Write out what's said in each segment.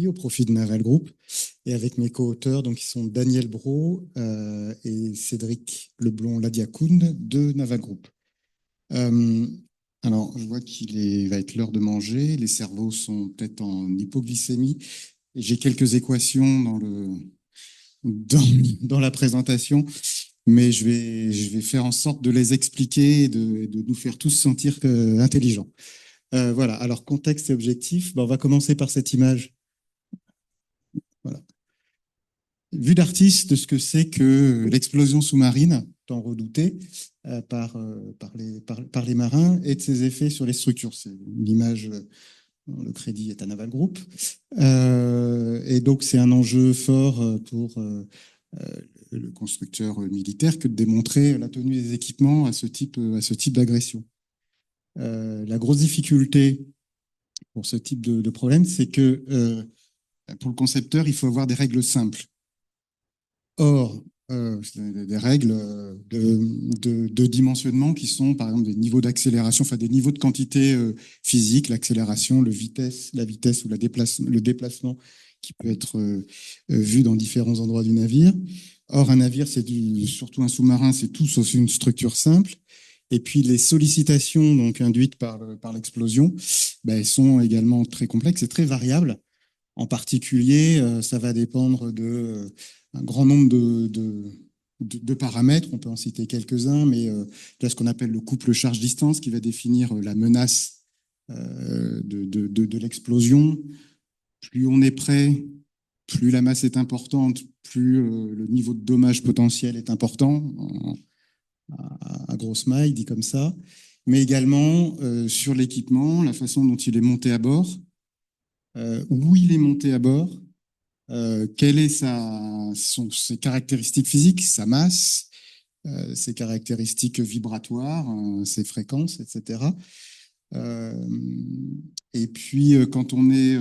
au profit de Naval Group, et avec mes co-auteurs, donc, qui sont Daniel Brault et Cédric Leblond-Ladiacoune de Naval Group. Alors, je vois va être l'heure de manger. Les cerveaux sont peut-être en hypoglycémie. J'ai quelques équations dans la présentation, mais je vais faire en sorte de les expliquer et de nous faire tous sentir intelligents. Voilà. Alors, contexte et objectif. On va commencer par cette image. Voilà. Vue d'artiste de ce que c'est que l'explosion sous-marine, tant redoutée par les marins, et de ses effets sur les structures. C'est l'image, le crédit est à Naval Group. Et donc, c'est un enjeu fort pour le constructeur militaire que de démontrer la tenue des équipements à ce type d'agression. La grosse difficulté pour ce type de problème, c'est que pour le concepteur, il faut avoir des règles simples. Or, des règles de dimensionnement qui sont, par exemple, des niveaux d'accélération, enfin des niveaux de quantité physique, l'accélération, la vitesse ou le déplacement qui peut être vu dans différents endroits du navire. Or, un navire, surtout un sous-marin, c'est tout sauf une structure simple. Et puis, les sollicitations donc induites par l'explosion, elles sont également très complexes et très variables. En particulier, ça va dépendre un grand nombre de paramètres. On peut en citer quelques-uns, mais il y a ce qu'on appelle le couple charge-distance qui va définir la menace de l'explosion. Plus on est près, plus la masse est importante, plus le niveau de dommage potentiel est important, à grosse maille, dit comme ça. Mais également sur l'équipement, la façon dont il est monté à bord, où il est monté à bord, quelles sont ses caractéristiques physiques, sa masse, ses caractéristiques vibratoires, ses fréquences, etc. Et puis, quand on est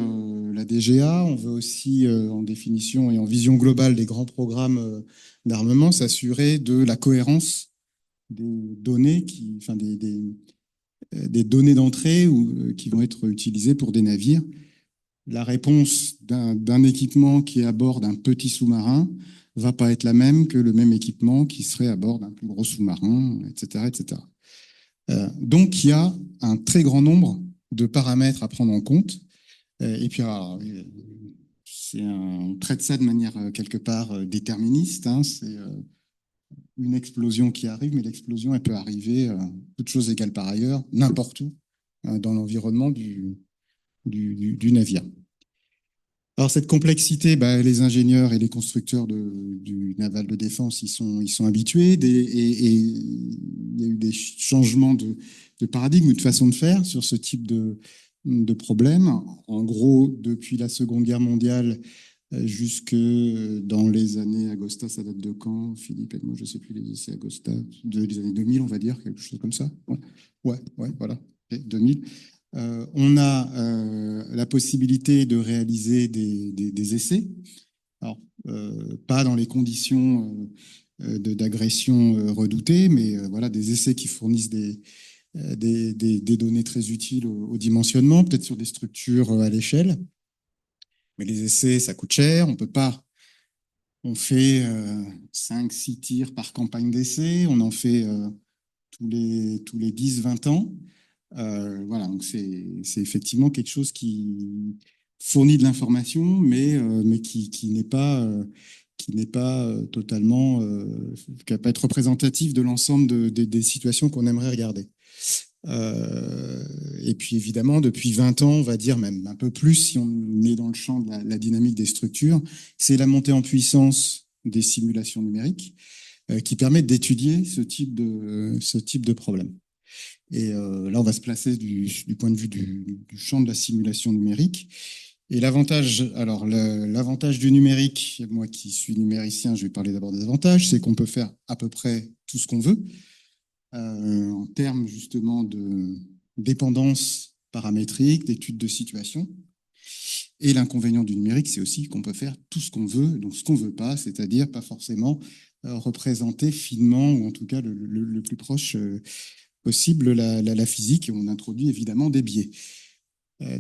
la DGA, on veut aussi, en définition et en vision globale des grands programmes d'armement, s'assurer de la cohérence des données, des données d'entrée qui vont être utilisées pour des navires. La réponse d'un équipement qui est à bord d'un petit sous-marin va pas être la même que le même équipement qui serait à bord d'un plus gros sous-marin, etc., etc. Donc, il y a un très grand nombre de paramètres à prendre en compte. Et puis, alors, on traite ça de manière quelque part déterministe. C'est une explosion qui arrive, mais l'explosion, elle peut arriver, toutes choses égales par ailleurs, n'importe où dans l'environnement du navire. Alors cette complexité, les ingénieurs et les constructeurs du naval de défense, ils sont habitués. Et il y a eu des changements de paradigme ou de façon de faire sur ce type de problème. En gros, depuis la Seconde Guerre mondiale jusque dans les années Agosta, ça date de quand, Philippe? Moi, je ne sais plus les essais Agosta, des années 2000, on va dire, quelque chose comme ça. Ouais, voilà, 2000. On a la possibilité de réaliser des essais. Alors, pas dans les conditions d'agression redoutées, mais voilà, des essais qui fournissent des données très utiles au dimensionnement, peut-être sur des structures à l'échelle. Mais les essais, ça coûte cher, on peut pas. On fait 5-6 tirs par campagne d'essai, on en fait tous les 10-20 ans. Voilà, donc c'est effectivement quelque chose qui fournit de l'information, mais qui n'est pas totalement, qui va pas être représentatif de l'ensemble des situations qu'on aimerait regarder. Et puis évidemment, depuis 20 ans, on va dire même un peu plus, si on est dans le champ de la dynamique des structures, c'est la montée en puissance des simulations numériques qui permettent d'étudier ce type de problème. Et là, on va se placer du point de vue du champ de la simulation numérique. Et l'avantage du numérique, moi qui suis numéricien, je vais parler d'abord des avantages, c'est qu'on peut faire à peu près tout ce qu'on veut en termes justement de dépendance paramétrique, d'études de situation. Et l'inconvénient du numérique, c'est aussi qu'on peut faire tout ce qu'on veut, donc ce qu'on veut pas, c'est-à-dire pas forcément représenter finement, ou en tout cas le plus proche possible la physique, et on introduit évidemment des biais.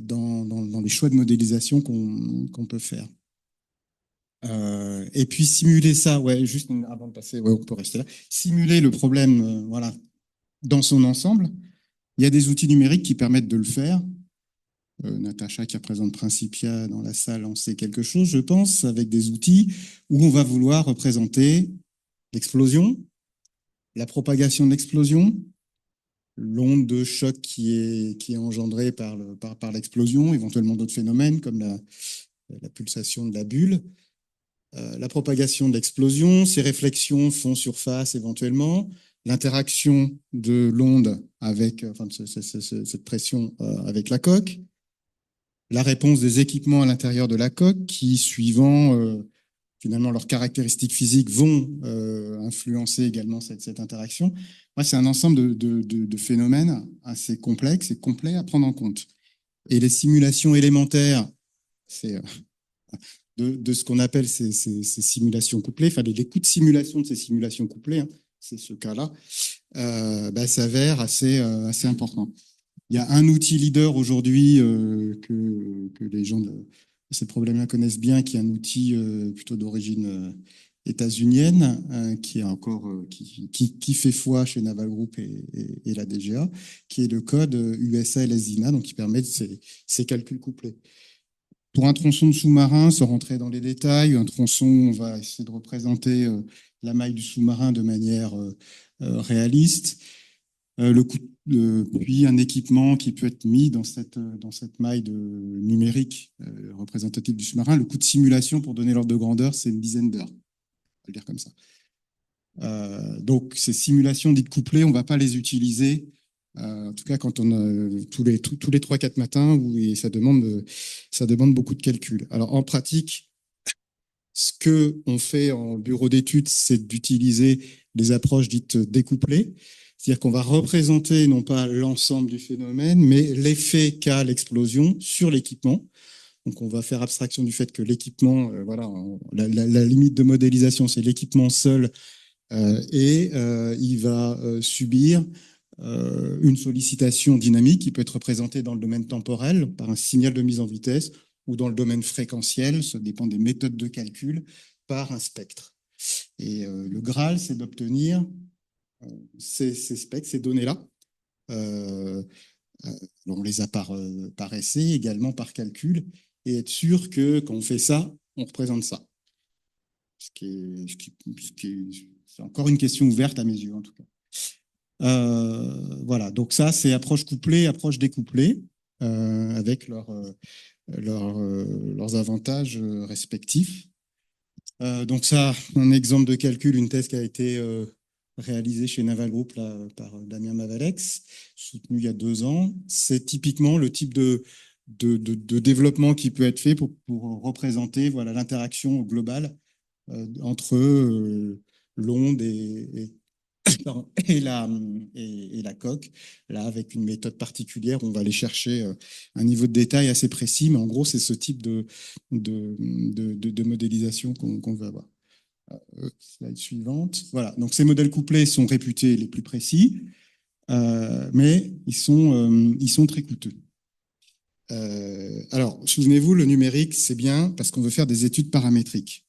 dans les choix de modélisation qu'on peut faire. Et puis simuler ça, ouais, juste avant de passer, ouais, on peut rester là. Simuler le problème, voilà, dans son ensemble. Il y a des outils numériques qui permettent de le faire. Natacha, qui représente Principia dans la salle, en sait quelque chose, je pense, avec des outils où on va vouloir représenter l'explosion, la propagation de l'explosion, l'onde de choc qui est engendrée par l'explosion, éventuellement d'autres phénomènes comme la pulsation de la bulle, la propagation de l'explosion, ces réflexions font surface éventuellement, l'interaction de l'onde avec, enfin, cette pression avec la coque, la réponse des équipements à l'intérieur de la coque qui, suivant finalement leurs caractéristiques physiques, vont influencer également cette interaction. Moi, c'est un ensemble de phénomènes assez complexes et complets à prendre en compte. Et les simulations élémentaires, c'est de ce qu'on appelle ces simulations couplées, enfin les coûts de simulation de ces simulations couplées, hein, c'est ce cas-là, s'avère assez important. Il y a un outil leader aujourd'hui que les gens de ces problèmes-là connaissent bien, qui est un outil plutôt d'origine états-unienne, qui est encore qui fait foi chez Naval Group et la DGA, qui est le code USA-LS-DINA, donc qui permet ces calculs couplés. Pour un tronçon de sous-marin, sans rentrer dans les détails, un tronçon, on va essayer de représenter la maille du sous-marin de manière réaliste. Puis un équipement qui peut être mis dans cette maille numérique représentative du sous-marin. Le coût de simulation, pour donner l'ordre de grandeur, c'est une dizaine d'heures. On va le dire comme ça. Donc, ces simulations dites couplées, on ne va pas les utiliser, en tout cas quand on a tous les 3-4 matins, où ça demande beaucoup de calculs. Alors, en pratique, ce qu'on fait en bureau d'études, c'est d'utiliser les approches dites découplées. C'est-à-dire qu'on va représenter non pas l'ensemble du phénomène, mais l'effet qu'a l'explosion sur l'équipement. Donc, on va faire abstraction du fait que l'équipement, voilà, la limite de modélisation, c'est l'équipement seul, et il va subir une sollicitation dynamique qui peut être représentée dans le domaine temporel par un signal de mise en vitesse ou dans le domaine fréquentiel, ça dépend des méthodes de calcul, par un spectre. Et le Graal, c'est d'obtenir ces specs, ces données-là. On les a par essai, également par calcul, et être sûr que quand on fait ça, on représente ça. C'est encore une question ouverte à mes yeux, en tout cas. Voilà, donc ça, c'est approche couplée, approche découplée, avec leurs avantages respectifs. Donc ça, un exemple de calcul, une thèse qui a été réalisée chez Naval Group là, par Damien Mavalex, soutenu il y a 2 ans. C'est typiquement le type de développement qui peut être fait pour représenter voilà, l'interaction globale entre l'onde et la coque, là, avec une méthode particulière, on va aller chercher un niveau de détail assez précis, mais en gros, c'est ce type de modélisation qu'on veut avoir. Slide suivante. Voilà, donc ces modèles couplés sont réputés les plus précis, mais ils sont très coûteux. Alors, souvenez-vous, le numérique, c'est bien parce qu'on veut faire des études paramétriques.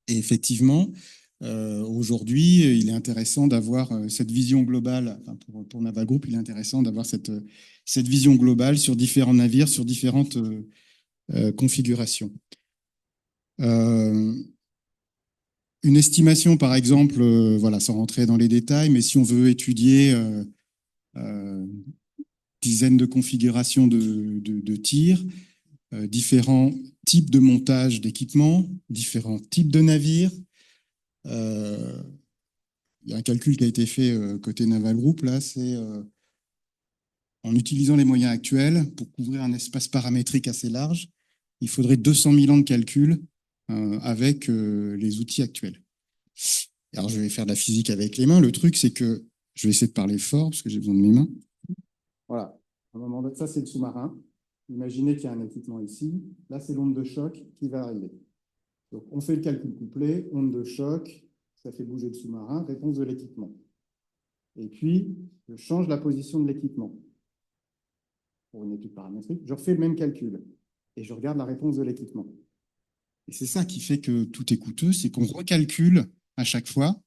Et effectivement, aujourd'hui, il est intéressant d'avoir cette vision globale, enfin pour Naval Group, il est intéressant d'avoir cette vision globale sur différents navires, sur différentes configurations. Une estimation, par exemple, voilà, sans rentrer dans les détails, mais si on veut étudier dizaines de configurations de tirs, différents types de montage d'équipements, différents types de navires, il y a un calcul qui a été fait côté Naval Group, là, c'est en utilisant les moyens actuels pour couvrir un espace paramétrique assez large, il faudrait 200 000 ans de calcul avec les outils actuels. Alors, je vais faire de la physique avec les mains. Le truc, c'est que je vais essayer de parler fort parce que j'ai besoin de mes mains. Voilà. À un moment donné, ça, c'est le sous-marin. Imaginez qu'il y a un équipement ici. Là, c'est l'onde de choc qui va arriver. Donc, on fait le calcul couplé, onde de choc, ça fait bouger le sous-marin, réponse de l'équipement. Et puis, je change la position de l'équipement. pour une étude paramétrique, je refais le même calcul et je regarde la réponse de l'équipement. Et c'est ça qui fait que tout est coûteux, c'est qu'on recalcule à chaque fois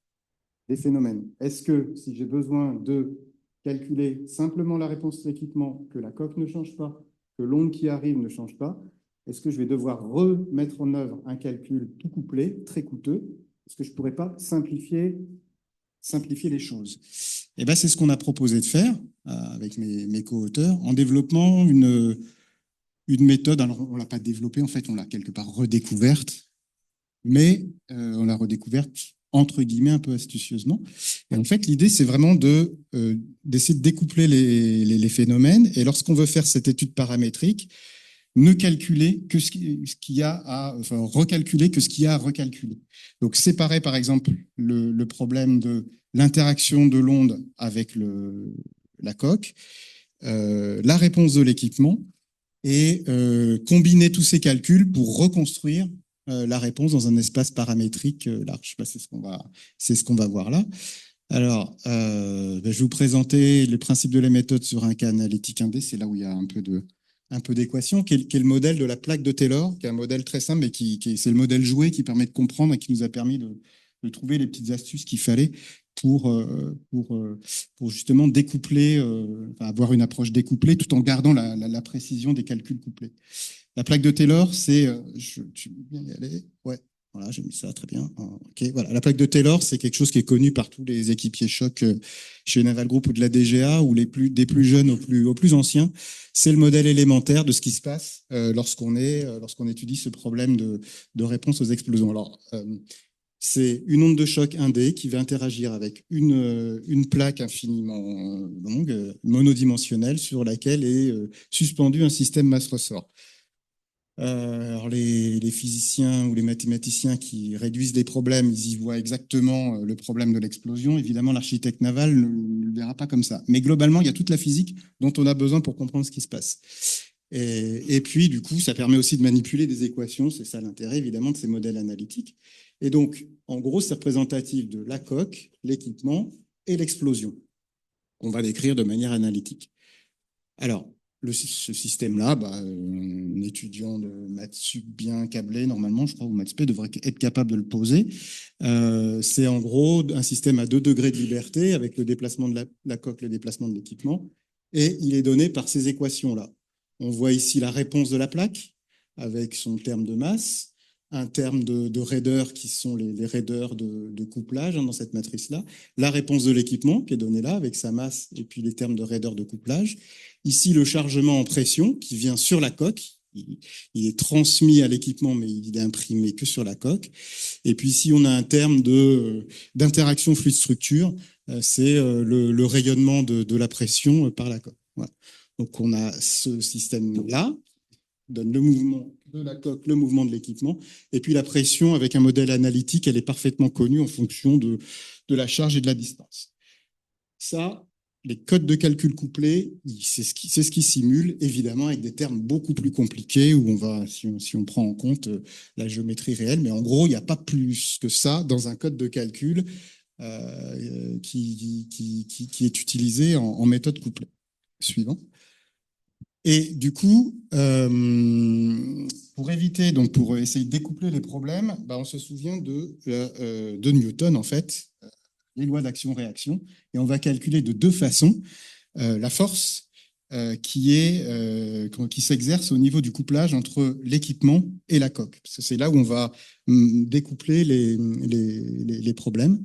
des phénomènes. Est-ce que si j'ai besoin de calculer simplement la réponse de l'équipement, que la coque ne change pas, que l'onde qui arrive ne change pas, est-ce que je vais devoir remettre en œuvre un calcul tout couplé, très coûteux? Est-ce que je ne pourrais pas simplifier les choses? Et ben, c'est ce qu'on a proposé de faire avec mes co-auteurs en développant une méthode. Alors, on ne l'a pas développée, en fait, on l'a quelque part redécouverte, mais on l'a redécouverte entre guillemets un peu astucieusement. Et en fait, l'idée, c'est vraiment d'essayer de découpler les phénomènes. Et lorsqu'on veut faire cette étude paramétrique, ne calculer que ce qu'il y a à, enfin, recalculer que ce qu'il y a à recalculer. Donc, séparer, par exemple, le problème de l'interaction de l'onde avec la coque, la réponse de l'équipement, et combiner tous ces calculs pour reconstruire la réponse dans un espace paramétrique large. C'est ce qu'on va voir là. Alors, je vais vous présenter le principe de la méthode sur un cas analytique 1D. C'est là où il y a un peu d'équation, qui est le modèle de la plaque de Taylor, qui est un modèle très simple, mais c'est le modèle joué qui permet de comprendre et qui nous a permis de trouver les petites astuces qu'il fallait pour justement découpler, avoir une approche découplée tout en gardant la précision des calculs couplés. La plaque de Taylor, c'est, tu veux bien y aller? Ouais. Voilà, j'ai mis ça, très bien. Ok, voilà. La plaque de Taylor, c'est quelque chose qui est connu par tous les équipiers choc chez Naval Group ou de la DGA, ou des plus jeunes aux plus anciens. C'est le modèle élémentaire de ce qui se passe lorsqu'on étudie ce problème de réponse aux explosions. Alors, c'est une onde de choc 1D qui va interagir avec une plaque infiniment longue, monodimensionnelle, sur laquelle est suspendu un système masse-ressort. Alors les physiciens ou les mathématiciens qui réduisent les problèmes, ils y voient exactement le problème de l'explosion. Évidemment, l'architecte naval ne le verra pas comme ça. Mais globalement, il y a toute la physique dont on a besoin pour comprendre ce qui se passe. Et puis, du coup, ça permet aussi de manipuler des équations. C'est ça l'intérêt, évidemment, de ces modèles analytiques. Et donc, en gros, c'est représentatif de la coque, l'équipement et l'explosion. On va décrire de manière analytique. Alors, ce système-là, un étudiant de maths sup bien câblé, normalement, je crois, ou maths spé, devrait être capable de le poser. C'est en gros un système à 2 degrés de liberté avec le déplacement de la coque, le déplacement de l'équipement, et il est donné par ces équations-là. On voit ici la réponse de la plaque avec son terme de masse, un terme de raideur qui sont les raideurs de couplage dans cette matrice-là, la réponse de l'équipement qui est donnée là avec sa masse et puis les termes de raideur de couplage. Ici, le chargement en pression qui vient sur la coque. Il est transmis à l'équipement, mais il est imprimé que sur la coque. Et puis ici, on a un terme d'interaction fluide-structure. C'est le rayonnement de la pression par la coque. Voilà. Donc, on a ce système-là, donne le mouvement de la coque, le mouvement de l'équipement, et puis la pression avec un modèle analytique, elle est parfaitement connue en fonction de la charge et de la distance. Ça, les codes de calcul couplés, c'est ce qui simule, évidemment, avec des termes beaucoup plus compliqués, où on va, si on prend en compte la géométrie réelle, mais en gros, il n'y a pas plus que ça dans un code de calcul qui est utilisé en méthode couplée. Suivant. Et du coup, pour essayer de découpler les problèmes, on se souvient de Newton, en fait, les lois d'action-réaction, et on va calculer de 2 façons la force qui s'exerce au niveau du couplage entre l'équipement et la coque. C'est là où on va découpler les problèmes.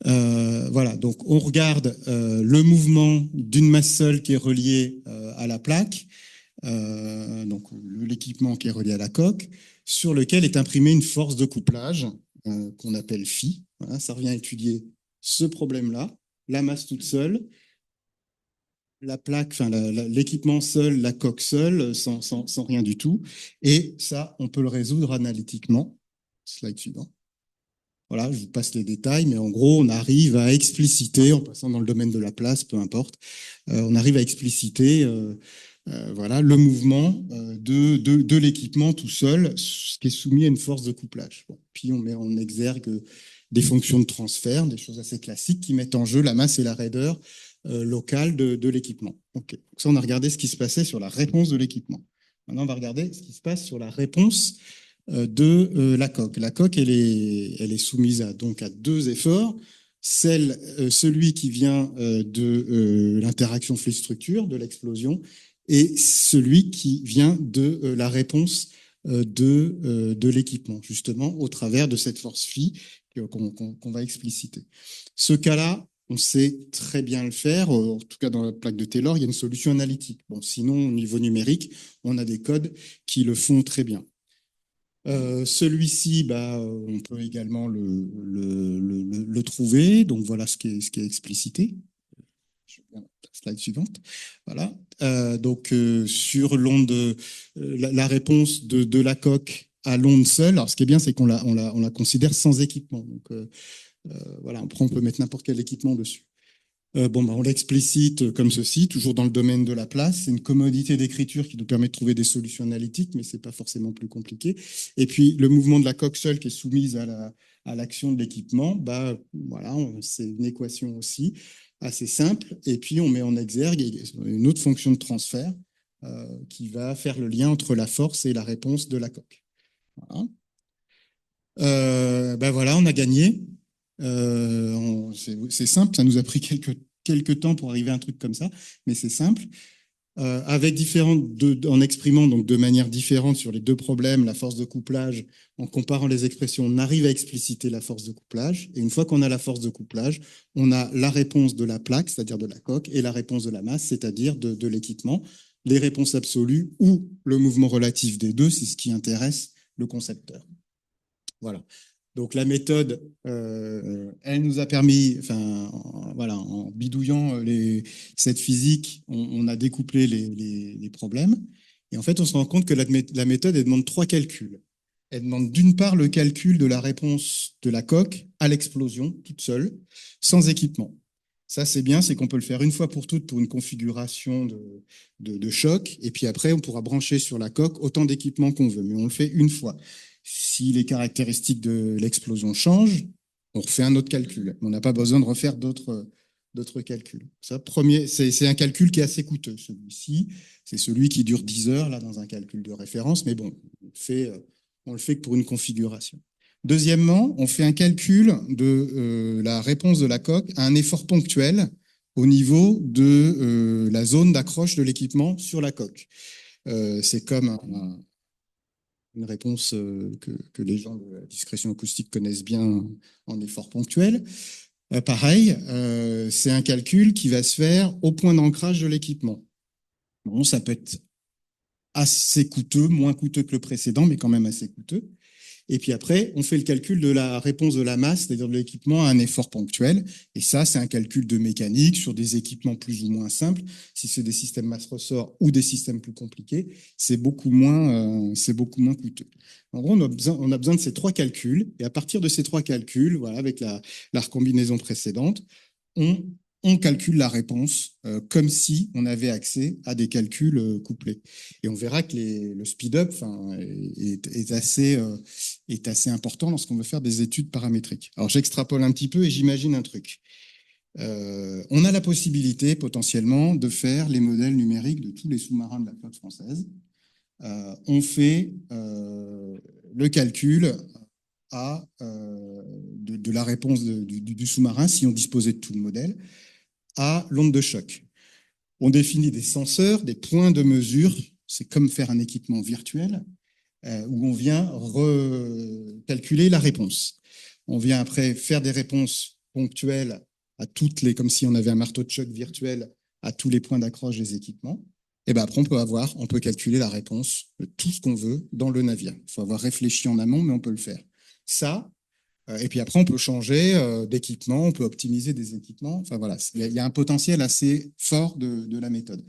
Voilà, donc on regarde le mouvement d'une masse seule qui est reliée à la plaque, donc l'équipement qui est relié à la coque, sur lequel est imprimée une force de couplage qu'on appelle phi. Voilà, ça revient à étudier ce problème-là, la masse toute seule, la plaque, enfin l'équipement seul, la coque seule, sans rien du tout. Et ça, on peut le résoudre analytiquement. Slide suivant. Voilà, je vous passe les détails, mais en gros, on arrive à expliciter, en passant dans le domaine de la place, peu importe, on arrive à expliciter voilà, le mouvement de l'équipement tout seul, ce qui est soumis à une force de couplage. Bon, puis on met en exergue des fonctions de transfert, des choses assez classiques qui mettent en jeu la masse et la raideur locale de l'équipement. Okay. Donc ça, on a regardé ce qui se passait sur la réponse de l'équipement. Maintenant, on va regarder ce qui se passe sur la réponse de la coque. La coque, elle est soumise donc à deux efforts. Celui qui vient de l'interaction fluide-structure, de l'explosion, et celui qui vient de la réponse de l'équipement, justement, au travers de cette force phi qu'on va expliciter. Ce cas-là, on sait très bien le faire, en tout cas dans la plaque de Taylor, il y a une solution analytique. Bon, sinon, au niveau numérique, on a des codes qui le font très bien. Celui-ci, on peut également le trouver. Donc voilà ce qui est explicité. Je reviens à la slide suivante. Voilà. Sur l'onde, la réponse de la coque à l'onde seule. Alors ce qui est bien, c'est qu'on la considère sans équipement. Donc voilà, on peut mettre n'importe quel équipement dessus. On l'explicite comme ceci, toujours dans le domaine de la place. C'est une commodité d'écriture qui nous permet de trouver des solutions analytiques, mais c'est pas forcément plus compliqué. Et puis, le mouvement de la coque seule qui est soumise à l'action de l'équipement, voilà, c'est une équation aussi assez simple. Et puis, on met en exergue une autre fonction de transfert qui va faire le lien entre la force et la réponse de la coque. Voilà. Voilà, on a gagné. C'est simple, ça nous a pris quelques temps pour arriver à un truc comme ça, mais c'est simple. En exprimant donc de manière différente sur les deux problèmes, la force de couplage, en comparant les expressions, on arrive à expliciter la force de couplage. Et une fois qu'on a la force de couplage, on a la réponse de la plaque, c'est-à-dire de la coque, et la réponse de la masse, c'est-à-dire de l'équipement. Les réponses absolues ou le mouvement relatif des deux, c'est ce qui intéresse le concepteur. Voilà. Donc la méthode, elle nous a permis, en bidouillant cette physique, on a découplé les problèmes. Et en fait, on se rend compte que la méthode, elle demande trois calculs. Elle demande d'une part le calcul de la réponse de la coque à l'explosion, toute seule, sans équipement. Ça, c'est bien, c'est qu'on peut le faire une fois pour toutes pour une configuration de choc. Et puis après, on pourra brancher sur la coque autant d'équipements qu'on veut. Mais on le fait une fois. Si les caractéristiques de l'explosion changent, on refait un autre calcul. On n'a pas besoin de refaire d'autres calculs. C'est un calcul qui est assez coûteux. Celui-ci, c'est celui qui dure 10 heures là, dans un calcul de référence, mais bon, on le fait que pour une configuration. Deuxièmement, on fait un calcul de la réponse de la coque à un effort ponctuel au niveau de la zone d'accroche de l'équipement sur la coque. C'est comme une réponse que les gens de la discrétion acoustique connaissent bien en effort ponctuel. Pareil, c'est un calcul qui va se faire au point d'ancrage de l'équipement. Bon, ça peut être assez coûteux, moins coûteux que le précédent, mais quand même assez coûteux. Et puis après, on fait le calcul de la réponse de la masse, c'est-à-dire de l'équipement à un effort ponctuel. Et ça, c'est un calcul de mécanique sur des équipements plus ou moins simples. Si c'est des systèmes masse-ressort ou des systèmes plus compliqués, c'est beaucoup moins coûteux. En gros, on a besoin de ces trois calculs. Et à partir de ces trois calculs, voilà, avec la recombinaison précédente, on calcule la réponse comme si on avait accès à des calculs couplés. Et on verra que le speed-up est assez important lorsqu'on veut faire des études paramétriques. Alors j'extrapole un petit peu et j'imagine un truc. On a la possibilité potentiellement de faire les modèles numériques de tous les sous-marins de la flotte française. On fait le calcul de la réponse du sous-marin, si on disposait de tout le modèle, à l'onde de choc. On définit des senseurs, des points de mesure. C'est comme faire un équipement virtuel où on vient recalculer la réponse. On vient après faire des réponses ponctuelles à comme si on avait un marteau de choc virtuel à tous les points d'accroche des équipements. Et après, on peut calculer la réponse de tout ce qu'on veut dans le navire. Il faut avoir réfléchi en amont, mais on peut le faire. Ça, et puis après, on peut changer d'équipement, on peut optimiser des équipements. Enfin voilà, il y a un potentiel assez fort de la méthode.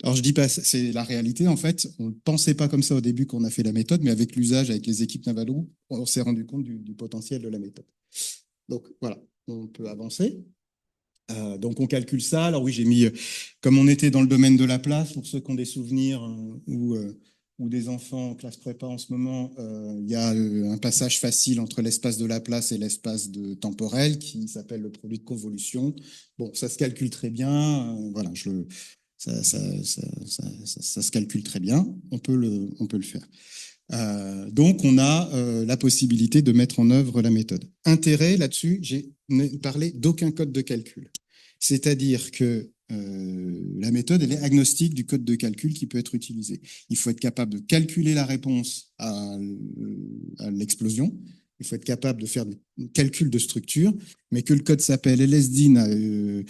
Alors je dis pas, c'est la réalité en fait. On ne pensait pas comme ça au début qu'on a fait la méthode, mais avec l'usage, avec les équipes Navalou, on s'est rendu compte du potentiel de la méthode. Donc voilà, on peut avancer. Donc on calcule ça. Alors oui, j'ai mis, comme on était dans le domaine de la place, pour ceux qui ont des souvenirs où ou des enfants en classe prépa en ce moment, il y a un passage facile entre l'espace de Laplace et l'espace temporel qui s'appelle le produit de convolution. Bon, ça se calcule très bien. Voilà, ça se calcule très bien. On peut le faire. Donc, on a la possibilité de mettre en œuvre la méthode. Intérêt là-dessus, j'ai parlé d'aucun code de calcul. C'est-à-dire que la méthode, elle est agnostique du code de calcul qui peut être utilisé. Il faut être capable de calculer la réponse à l'explosion. Il faut être capable de faire des calculs de structure, mais que le code s'appelle LSDIN,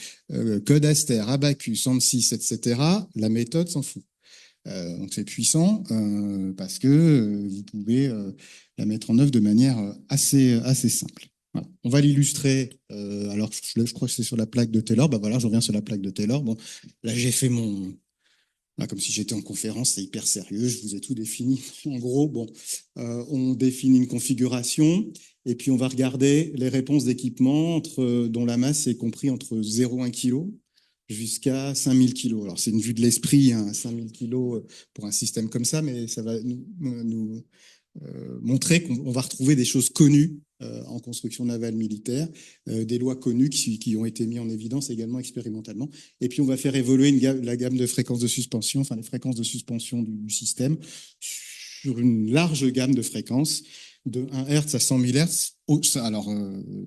Codaster, Abacus, ANSYS, etc., la méthode s'en fout. Donc c'est puissant parce que vous pouvez la mettre en œuvre de manière assez simple. Voilà. On va l'illustrer. Alors je crois que c'est sur la plaque de Taylor. Bah voilà, je reviens sur la plaque de Taylor. Bon, là j'ai fait là, comme si j'étais en conférence, c'est hyper sérieux. Je vous ai tout défini. En gros, bon, on définit une configuration et puis on va regarder les réponses d'équipement dont la masse est comprise entre 0 et 1 kg jusqu'à 5000 kg. Alors, c'est une vue de l'esprit, hein, 5000 kg pour un système comme ça, mais ça va nous montrer qu'on va retrouver des choses connues en construction navale militaire, des lois connues qui ont été mises en évidence également expérimentalement. Et puis, on va faire évoluer la gamme de fréquences de suspension, enfin les fréquences de suspension du système, sur une large gamme de fréquences, de 1 Hz à 100 000 Hz. Alors,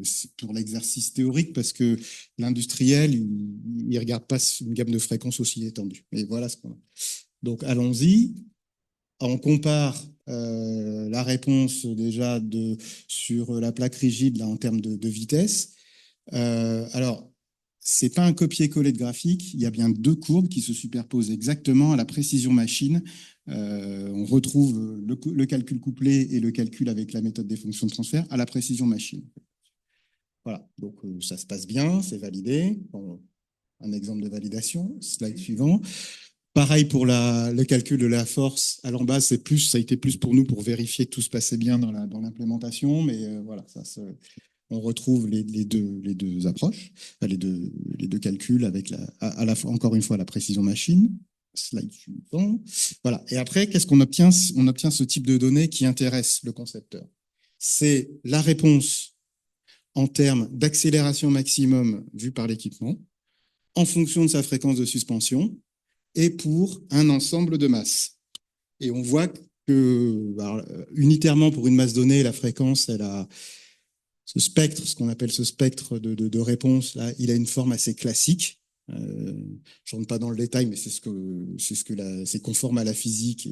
c'est pour l'exercice théorique, parce que l'industriel, il ne regarde pas une gamme de fréquences aussi étendue. Et voilà ce qu'on a. Donc, allons-y. On compare la réponse déjà sur la plaque rigide là, en termes de vitesse. Alors, ce n'est pas un copier-coller de graphique, il y a bien deux courbes qui se superposent exactement à la précision machine. On retrouve le calcul couplé et le calcul avec la méthode des fonctions de transfert à la précision machine. Voilà, donc ça se passe bien, c'est validé. Bon, un exemple de validation, slide suivant. Pareil pour le calcul de la force à l'embase, ça a été plus pour nous pour vérifier que tout se passait bien dans l'implémentation, mais voilà, on retrouve les deux approches, les deux calculs avec encore une fois la précision machine. Slide suivant. Voilà. Et après, qu'est-ce qu'on obtient? On obtient ce type de données qui intéresse le concepteur. C'est la réponse en termes d'accélération maximum vue par l'équipement, en fonction de sa fréquence de suspension, et pour un ensemble de masses. Et on voit que, alors, unitairement pour une masse donnée, la fréquence, elle a ce spectre, ce qu'on appelle ce spectre de réponse, là, il a une forme assez classique. Je rentre pas dans le détail, mais c'est conforme à la physique.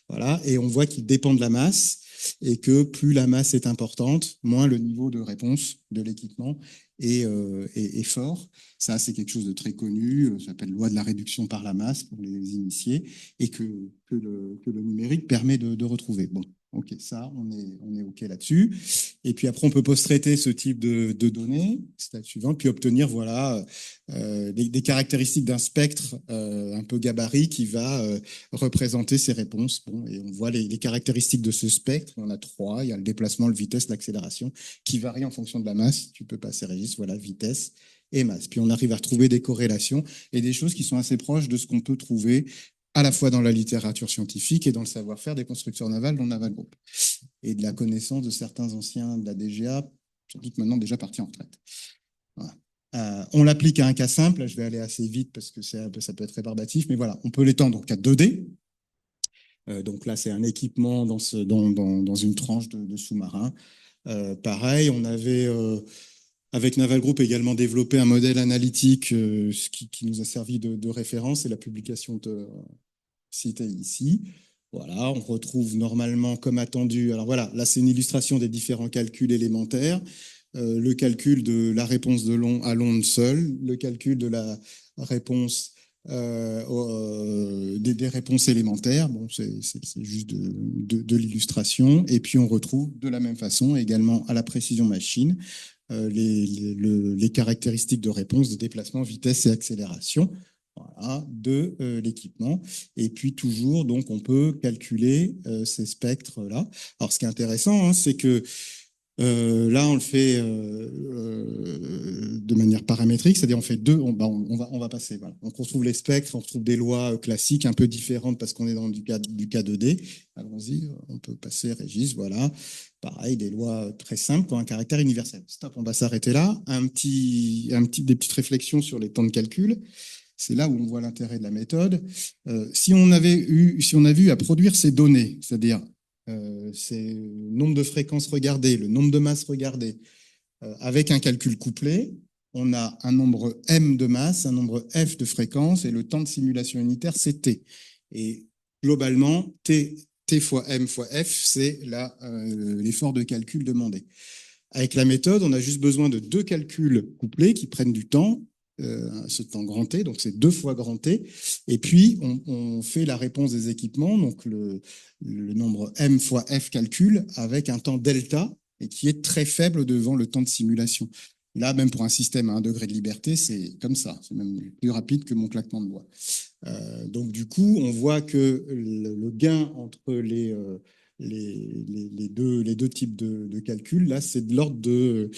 Voilà. Et on voit qu'il dépend de la masse et que plus la masse est importante, moins le niveau de réponse de l'équipement est fort. Ça, c'est quelque chose de très connu. Ça s'appelle loi de la réduction par la masse pour les initiés et que le numérique permet de retrouver. Bon. Ok, ça, on est OK là-dessus. Et puis après, on peut post-traiter ce type de données, stade suivant, puis obtenir voilà, des caractéristiques d'un spectre un peu gabarit qui va représenter ces réponses. Bon, et on voit les caractéristiques de ce spectre. Il y en a trois. Il y a le déplacement, le vitesse, l'accélération, qui varient en fonction de la masse. Tu peux passer registre, voilà, vitesse et masse. Puis on arrive à retrouver des corrélations et des choses qui sont assez proches de ce qu'on peut trouver à la fois dans la littérature scientifique et dans le savoir-faire des constructeurs navals dans le Naval Group, et de la connaissance de certains anciens de la DGA, sans doute maintenant déjà partis en retraite. Voilà. On l'applique à un cas simple, là, je vais aller assez vite parce que ça peut être rébarbatif, mais voilà, on peut l'étendre en cas 2D. Donc là, c'est un équipement dans une tranche de sous-marin. Pareil, on avait avec Naval Group également développé un modèle analytique qui nous a servi de référence, et la publication citée ici. Voilà, on retrouve normalement comme attendu. Alors voilà, là c'est une illustration des différents calculs élémentaires. Le calcul de la réponse à l'onde seule, le calcul de la réponse des réponses élémentaires. Bon, c'est juste de l'illustration. Et puis on retrouve de la même façon également à la précision machine les caractéristiques de réponse, de déplacement, vitesse et accélération. Voilà, de l'équipement. Et puis toujours, donc, on peut calculer ces spectres-là. Alors, ce qui est intéressant, hein, c'est que Là, on le fait de manière paramétrique, c'est-à-dire on fait deux, on va passer. Voilà. Donc on retrouve les spectres, on retrouve des lois classiques un peu différentes parce qu'on est dans du K2D. Allons-y, on peut passer, Régis, voilà. Pareil, des lois très simples pour un caractère universel. Stop, on va s'arrêter là. Des petites réflexions sur les temps de calcul. C'est là où on voit l'intérêt de la méthode. Si on avait eu à produire ces données, c'est-à-dire c'est le nombre de fréquences regardées, le nombre de masses regardées, avec un calcul couplé, on a un nombre m de masse, un nombre f de fréquences, et le temps de simulation unitaire, c'est t. Et globalement, t fois m fois f, c'est l'effort de calcul demandé. Avec la méthode, on a juste besoin de deux calculs couplés qui prennent du temps, ce temps grand T, donc c'est 2 fois grand T, et puis on fait la réponse des équipements, donc le nombre m fois f calcul avec un temps delta, et qui est très faible devant le temps de simulation. Là, même pour un système à 1 degré de liberté, c'est comme ça, c'est même plus rapide que mon claquement de doigts. Donc du coup, on voit que le gain entre les deux types de calculs, là, c'est de l'ordre de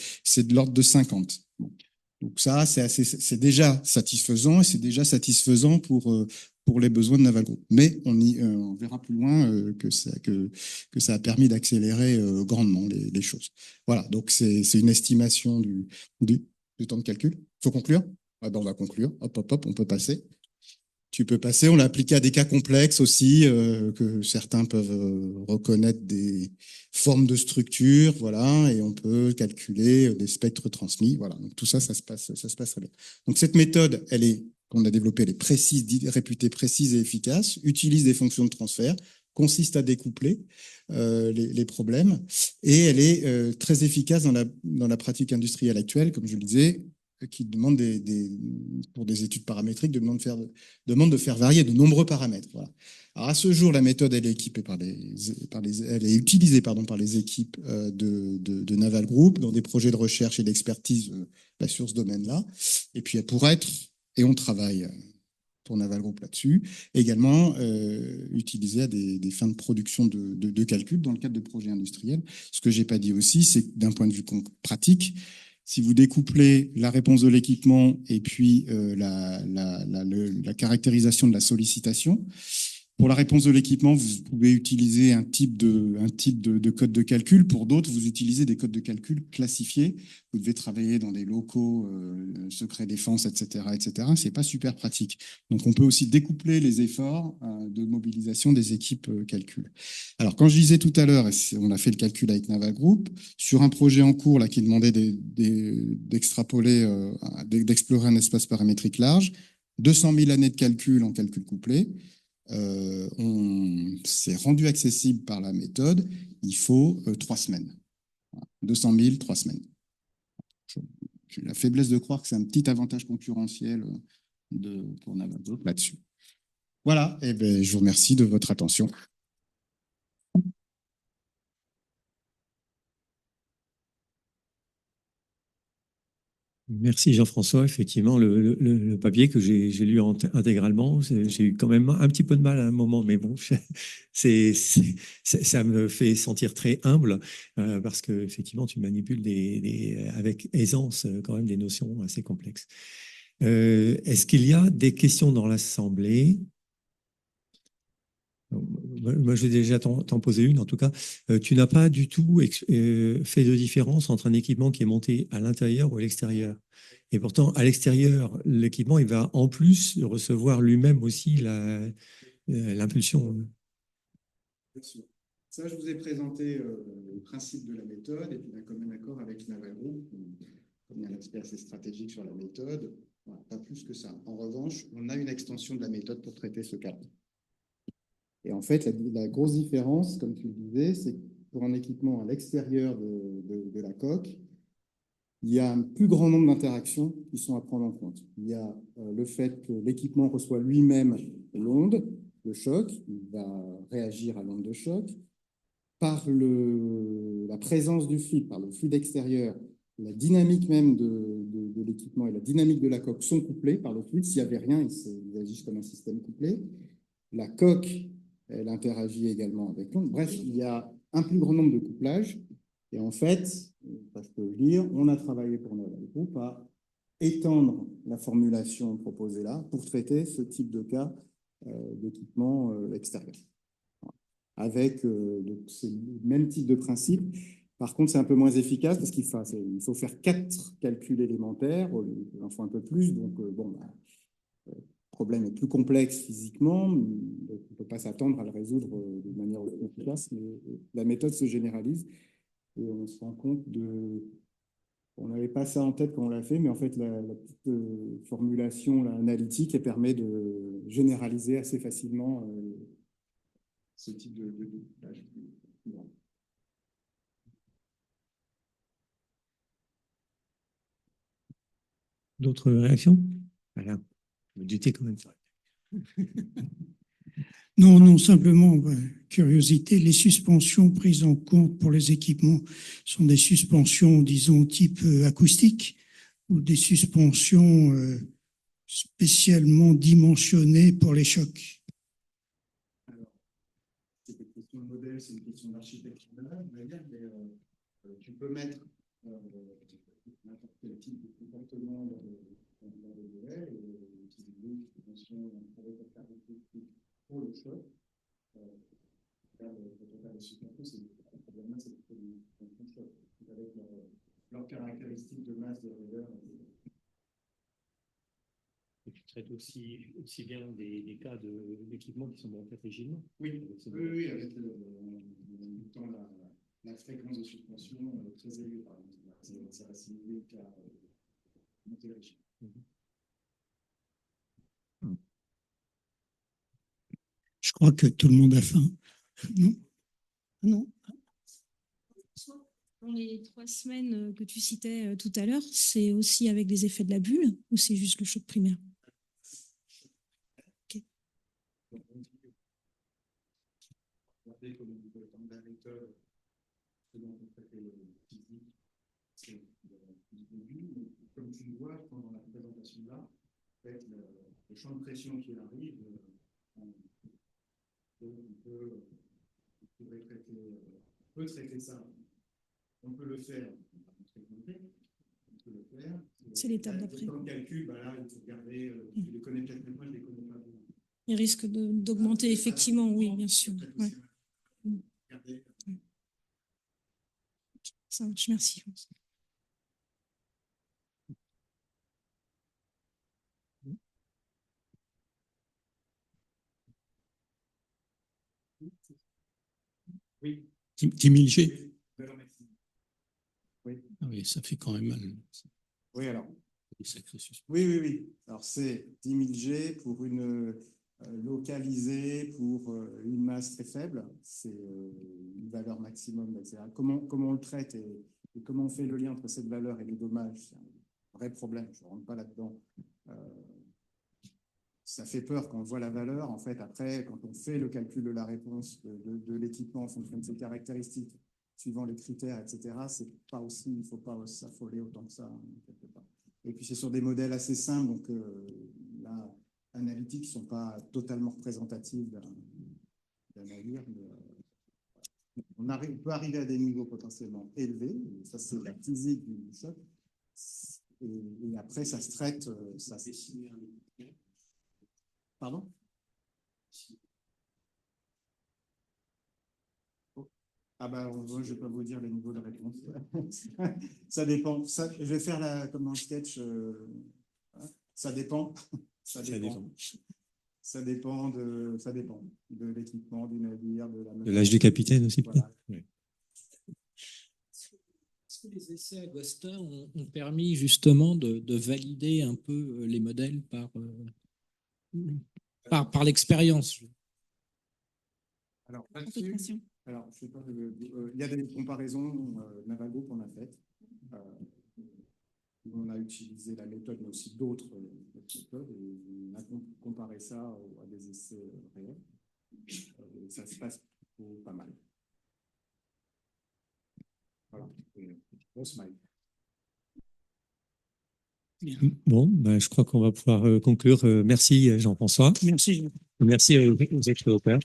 50. Bon. Donc ça, c'est déjà satisfaisant, et c'est déjà satisfaisant pour les besoins de Naval Group. Mais on verra plus loin que ça a permis d'accélérer grandement les choses. Voilà, donc c'est une estimation du temps de calcul. Il faut conclure? Ah ben on va conclure. Hop, hop, hop, on peut passer. Tu peux passer, on l'a appliqué à des cas complexes aussi, que certains peuvent reconnaître des formes de structure, voilà, et on peut calculer des spectres transmis, voilà. Donc tout ça, ça se passe très bien. Donc cette méthode, qu'on a développée, elle est précise, réputée précise et efficace, utilise des fonctions de transfert, consiste à découpler les problèmes, et elle est très efficace dans la pratique industrielle actuelle, comme je le disais, qui demande pour des études paramétriques, demande de faire varier de nombreux paramètres. Voilà. Alors à ce jour, la méthode elle est équipée elle est utilisée par les équipes de Naval Group dans des projets de recherche et d'expertise sur ce domaine-là. Et puis elle pourrait être, et on travaille pour Naval Group là-dessus, également utilisée à des fins de production de calcul dans le cadre de projets industriels. Ce que j'ai pas dit aussi, c'est que d'un point de vue pratique, si vous découplez la réponse de l'équipement et puis la caractérisation de la sollicitation, pour la réponse de l'équipement, vous pouvez utiliser un type de code de calcul. Pour d'autres, vous utilisez des codes de calcul classifiés. Vous devez travailler dans des locaux secret défense, etc., etc. C'est pas super pratique. Donc, on peut aussi découpler les efforts de mobilisation des équipes calcul. Alors, quand je disais tout à l'heure, on a fait le calcul avec Naval Group sur un projet en cours là qui demandait d'extrapoler, d'explorer un espace paramétrique large, 200 000 années de calcul en calcul couplé. On s'est rendu accessible par la méthode, il faut 3 semaines. 200 000, 3 semaines. J'ai la faiblesse de croire que c'est un petit avantage concurrentiel pour Naval Group là-dessus. Voilà, et ben, je vous remercie de votre attention. Merci Jean-François. Effectivement, le papier que j'ai lu intégralement, j'ai eu quand même un petit peu de mal à un moment, mais bon, ça me fait sentir très humble parce que effectivement, tu manipules avec aisance quand même des notions assez complexes. Est-ce qu'il y a des questions dans l'Assemblée? Moi, je vais déjà t'en poser une. En tout cas, tu n'as pas du tout fait de différence entre un équipement qui est monté à l'intérieur ou à l'extérieur. Et pourtant, à l'extérieur, l'équipement, il va en plus recevoir lui-même aussi l'impulsion. Bien sûr. Ça, je vous ai présenté le principe de la méthode et puis d'un commun accord avec Naval Group, comme un expert assez stratégique sur la méthode. Voilà, pas plus que ça. En revanche, on a une extension de la méthode pour traiter ce cas. Et en fait, la grosse différence, comme tu le disais, c'est que pour un équipement à l'extérieur de la coque, il y a un plus grand nombre d'interactions qui sont à prendre en compte. Il y a le fait que l'équipement reçoit lui-même l'onde, le choc, il va réagir à l'onde de choc. Par la présence du fluide, par le fluide extérieur, la dynamique même de l'équipement et la dynamique de la coque sont couplées par le fluide. S'il n'y avait rien, ils agissent comme un système couplé. La coque, elle interagit également avec l'onde. Bref, il y a un plus grand nombre de couplages Et en fait, je peux le dire, on a travaillé pour Naval Group à étendre la formulation proposée là pour traiter ce type de cas d'équipement extérieur. Avec c'est le même type de principe. Par contre, c'est un peu moins efficace parce il faut faire 4 calculs élémentaires, il en faut un peu plus, donc bon, le problème est plus complexe physiquement, donc on ne peut pas s'attendre à le résoudre de manière efficace, mais la méthode se généralise et on se rend compte de... On n'avait pas ça en tête quand on l'a fait, mais en fait, la petite formulation là, analytique elle permet de généraliser assez facilement ce type de doublage. D'autres réactions? Voilà. Je me doutais quand même. Non, non, simplement, curiosité, les suspensions prises en compte pour les équipements sont des suspensions, disons, type acoustique ou des suspensions spécialement dimensionnées pour les chocs? Alors, c'est une question de modèle, c'est une question d'architecture de base, on va dire, mais tu peux mettre n'importe quel type de comportement dans le modèle et utiliser une suspension avec la caractéristique pour le choc. Quand on parle de suspension, c'est le problème, c'est le choc, avec leurs caractéristiques de masse, de raideur. Et tu traites aussi bien des cas d'équipements qui sont montés rigides. Oui, oui, avec la fréquence de suspension très élevée, par exemple. Ça va simuler le cas monté rigide. Je crois que tout le monde a faim. Non? Non? Dans les 3 semaines que tu citais tout à l'heure, c'est aussi avec des effets de la bulle ou c'est juste le choc primaire? Okay. Regardez comme on dit dans la méthode, ce dont on fait le physique, c'est le début. Comme tu le vois pendant la présentation là, en fait, le champ de pression qui arrive, on peut traiter ça. On peut le faire. C'est l'étape d'après. Dans le calcul, là, il faut regarder, je les connais peut-être, mais moi, je ne les connais pas bien. Il risque d'augmenter, effectivement, oui, bien sûr. Ouais. Ça marche, merci. Oui. 10 000 G. Oui. Ah oui, ça fait quand même mal. Oui, alors. Oui. Oui. Alors, c'est 10 000 G pour une localisée, pour une masse très faible. C'est une valeur maximum, etc. Comment on le traite et comment on fait le lien entre cette valeur et les dommages, c'est un vrai problème. Je ne rentre pas là-dedans. Ça fait peur quand on voit la valeur. En fait, après, quand on fait le calcul de la réponse de l'équipement en fonction de ses caractéristiques, suivant les critères, etc., c'est pas aussi, il ne faut pas s'affoler autant que ça, quelque part. Et puis, c'est sur des modèles assez simples, donc là, analytiques ne sont pas totalement représentatifs d'un navire. On peut arriver à des niveaux potentiellement élevés. Ça, c'est la physique du choc. Et après, ça se traite. Pardon? Ah je ne vais pas vous dire les niveaux de réponse. Ça dépend. Je vais faire comme dans le sketch. Ça dépend. Ça dépend de l'équipement, du navire, de l'âge du capitaine aussi. Voilà. Oui. Est-ce que les essais Agosta ont permis justement de valider un peu les modèles par l'expérience? Alors, là-dessus, je sais pas, il y a des comparaisons Navago qu'on a faites. On a utilisé la méthode, mais aussi d'autres méthodes, et on a comparé ça à des essais réels. Et ça se passe plutôt pas mal. Voilà. Bon smile. Bon, je crois qu'on va pouvoir conclure. Merci Jean-François. Merci. Merci aux experts.